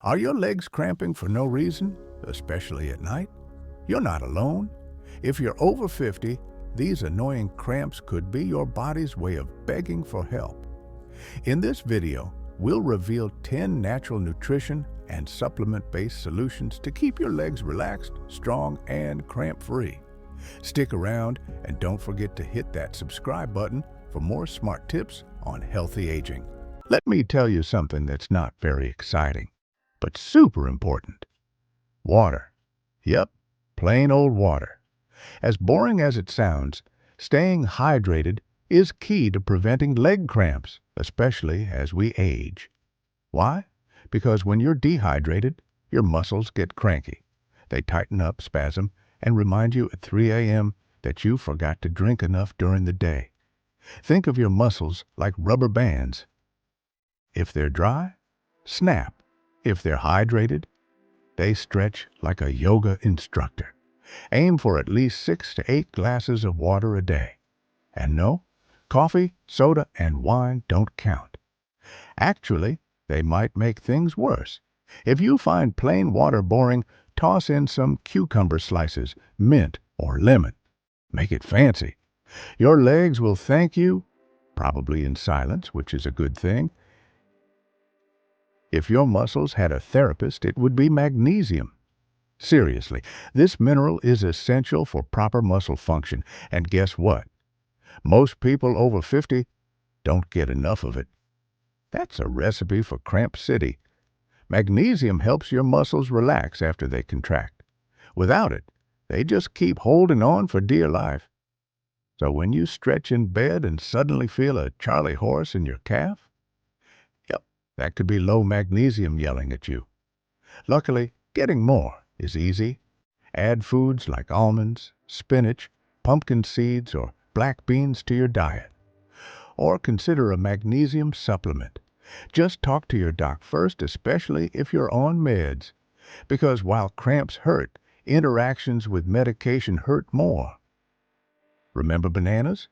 Are your legs cramping for no reason, especially at night? You're not alone. If you're over 50, these annoying cramps could be your body's way of begging for help. In this video, we'll reveal 10 natural nutrition and supplement-based solutions to keep your legs relaxed, strong, and cramp-free. Stick around and don't forget to hit that subscribe button for more smart tips on healthy aging. Let me tell you something that's not very exciting, but super important. Water. Yep, plain old water. As boring as it sounds, staying hydrated is key to preventing leg cramps, especially as we age. Why? Because when you're dehydrated, your muscles get cranky. They tighten up, spasm, and remind you at 3 a.m. that you forgot to drink enough during the day. Think of your muscles like rubber bands. If they're dry, snap. If they're hydrated, they stretch like a yoga instructor. Aim for at least 6 to 8 glasses of water a day. And no, coffee, soda, and wine don't count. Actually, they might make things worse. If you find plain water boring, toss in some cucumber slices, mint, or lemon. Make it fancy. Your legs will thank you, probably in silence, which is a good thing. If your muscles had a therapist, it would be magnesium. Seriously, this mineral is essential for proper muscle function, and guess what? Most people over 50 don't get enough of it. That's a recipe for Cramp City. Magnesium helps your muscles relax after they contract. Without it, they just keep holding on for dear life. So when you stretch in bed and suddenly feel a Charlie horse in your calf, yep, that could be low magnesium yelling at you. Luckily, getting more is easy. Add foods like almonds, spinach, pumpkin seeds, or black beans to your diet. Or consider a magnesium supplement. Just talk to your doc first, especially if you're on meds. Because while cramps hurt, interactions with medication hurt more. Remember bananas?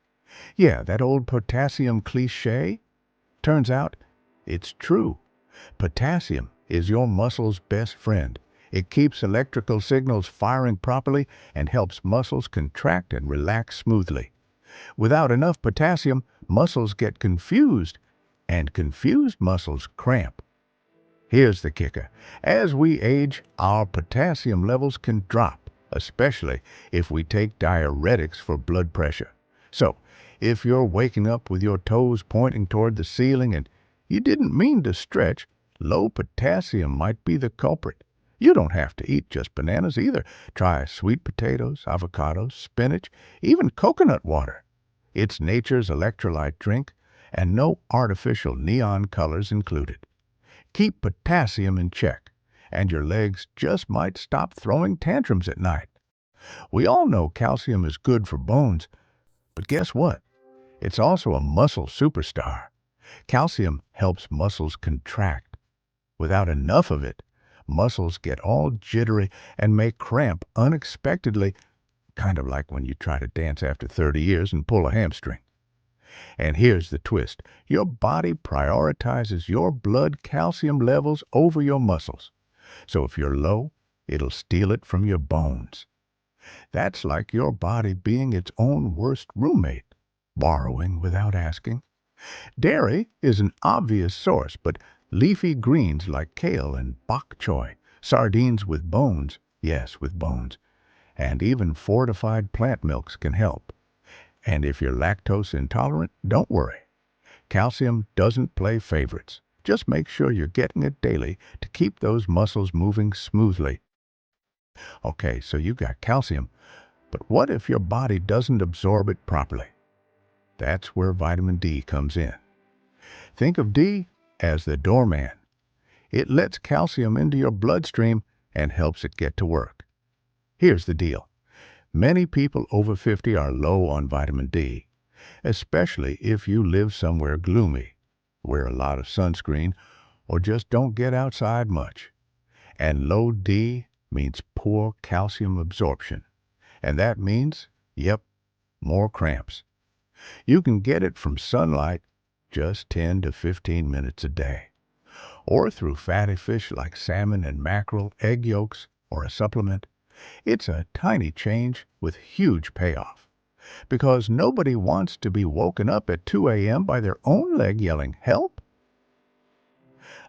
Yeah, that old potassium cliché? Turns out, it's true. Potassium is your muscle's best friend. It keeps electrical signals firing properly and helps muscles contract and relax smoothly. Without enough potassium, muscles get confused, and confused muscles cramp. Here's the kicker. As we age, our potassium levels can drop, especially if we take diuretics for blood pressure. So, if you're waking up with your toes pointing toward the ceiling and you didn't mean to stretch, low potassium might be the culprit. You don't have to eat just bananas either. Try sweet potatoes, avocados, spinach, even coconut water. It's nature's electrolyte drink, and no artificial neon colors included. Keep potassium in check, and your legs just might stop throwing tantrums at night. We all know calcium is good for bones, but guess what? It's also a muscle superstar. Calcium helps muscles contract. Without enough of it, muscles get all jittery and may cramp unexpectedly, kind of like when you try to dance after 30 years and pull a hamstring. And here's the twist. Your body prioritizes your blood calcium levels over your muscles. So if you're low, it'll steal it from your bones. That's like your body being its own worst roommate, borrowing without asking. Dairy is an obvious source, but leafy greens like kale and bok choy, sardines with bones, yes, with bones, and even fortified plant milks can help. And if you're lactose intolerant, don't worry. Calcium doesn't play favorites. Just make sure you're getting it daily to keep those muscles moving smoothly. Okay, so you got calcium, but what if your body doesn't absorb it properly? That's where vitamin D comes in. Think of D as the doorman. It lets calcium into your bloodstream and helps it get to work. Here's the deal. Many people over 50 are low on vitamin D, especially if you live somewhere gloomy, wear a lot of sunscreen, or just don't get outside much. And low D means poor calcium absorption. And that means, yep, more cramps. You can get it from sunlight just 10 to 15 minutes a day. or through fatty fish like salmon and mackerel, egg yolks, or a supplement. It's a tiny change with huge payoff. Because nobody wants to be woken up at 2 a.m. by their own leg yelling, "Help!"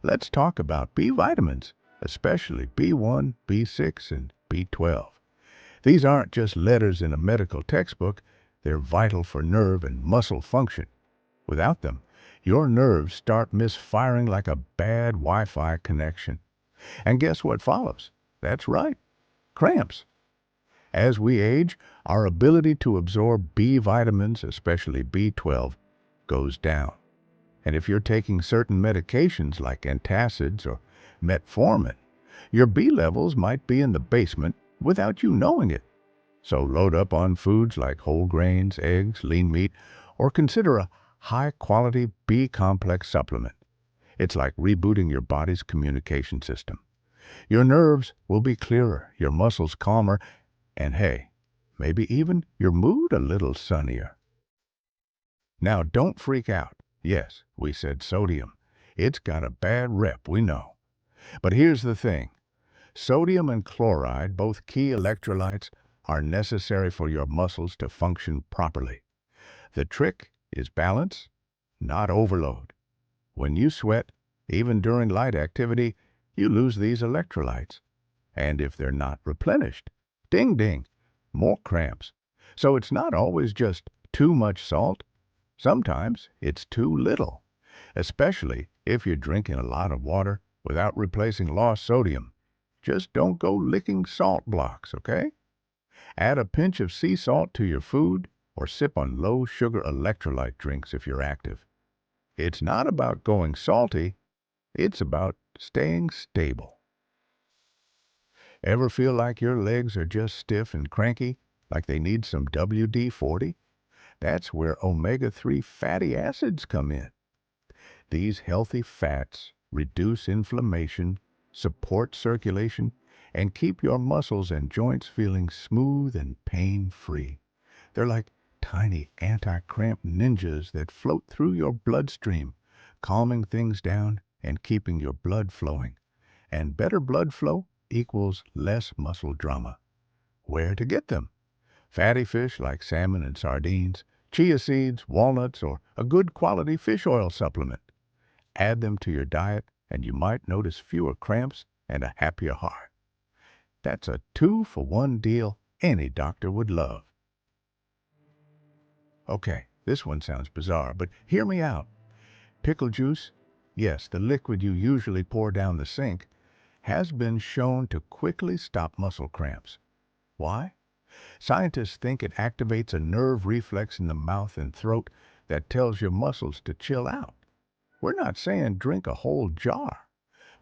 Let's talk about B vitamins, especially B1, B6, and B12. These aren't just letters in a medical textbook, they're vital for nerve and muscle function. Without them, your nerves start misfiring like a bad Wi-Fi connection. And guess what follows? That's right, cramps. As we age, our ability to absorb B vitamins, especially B12, goes down. And if you're taking certain medications like antacids or metformin, your B levels might be in the basement without you knowing it. So load up on foods like whole grains, eggs, lean meat, or consider a high-quality B-complex supplement. It's like rebooting your body's communication system. Your nerves will be clearer, your muscles calmer, and hey, maybe even your mood a little sunnier. Now don't freak out. Yes, we said sodium. It's got a bad rep, we know. But here's the thing. Sodium and chloride, both key electrolytes, are necessary for your muscles to function properly. The trick is balance, not overload. When you sweat, even during light activity, you lose these electrolytes. And if they're not replenished, ding ding, more cramps. So it's not always just too much salt. Sometimes it's too little, especially if you're drinking a lot of water without replacing lost sodium. Just don't go licking salt blocks, okay? Add a pinch of sea salt to your food or sip on low-sugar electrolyte drinks if you're active. It's not about going salty, it's about staying stable. Ever feel like your legs are just stiff and cranky, like they need some WD-40? That's where omega-3 fatty acids come in. These healthy fats reduce inflammation, support circulation, and keep your muscles and joints feeling smooth and pain-free. They're like tiny anti-cramp ninjas that float through your bloodstream, calming things down and keeping your blood flowing. And better blood flow equals less muscle drama. Where to get them? Fatty fish like salmon and sardines, chia seeds, walnuts, or a good quality fish oil supplement. Add them to your diet and you might notice fewer cramps and a happier heart. That's a 2-for-1 deal any doctor would love. Okay, this one sounds bizarre, but hear me out. Pickle juice, yes, the liquid you usually pour down the sink, has been shown to quickly stop muscle cramps. Why? Scientists think it activates a nerve reflex in the mouth and throat that tells your muscles to chill out. We're not saying drink a whole jar.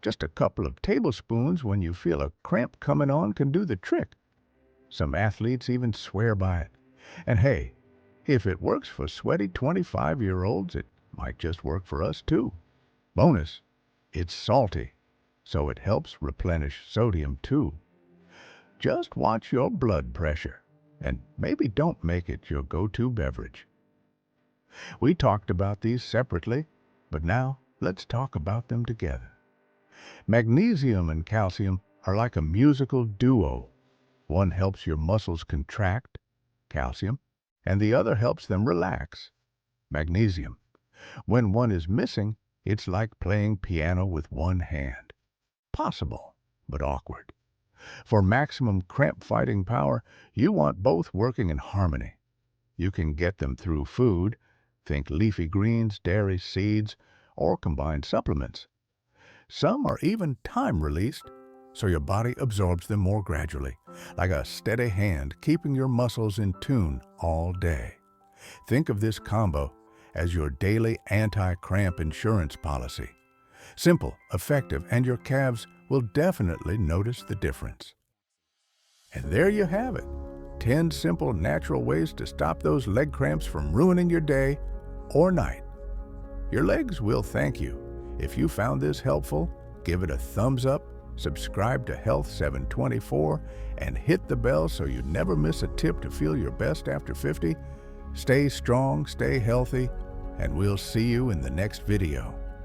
Just a couple of tablespoons when you feel a cramp coming on can do the trick. Some athletes even swear by it. And hey, if it works for sweaty 25-year-olds, it might just work for us too. Bonus, it's salty, so it helps replenish sodium too. Just watch your blood pressure, and maybe don't make it your go-to beverage. We talked about these separately, but now let's talk about them together. Magnesium and calcium are like a musical duo. One helps your muscles contract, calcium, and the other helps them relax, magnesium. When one is missing, it's like playing piano with one hand. Possible, but awkward. For maximum cramp-fighting power, you want both working in harmony. You can get them through food, think leafy greens, dairy, seeds, or combined supplements. Some are even time-released, so your body absorbs them more gradually, like a steady hand keeping your muscles in tune all day. Think of this combo as your daily anti-cramp insurance policy. Simple, effective, and your calves will definitely notice the difference. And there you have it. 10 simple, natural ways to stop those leg cramps from ruining your day or night. Your legs will thank you. If you found this helpful, give it a thumbs up, subscribe to Health 724, and hit the bell so you never miss a tip to feel your best after 50. Stay strong, stay healthy, and we'll see you in the next video.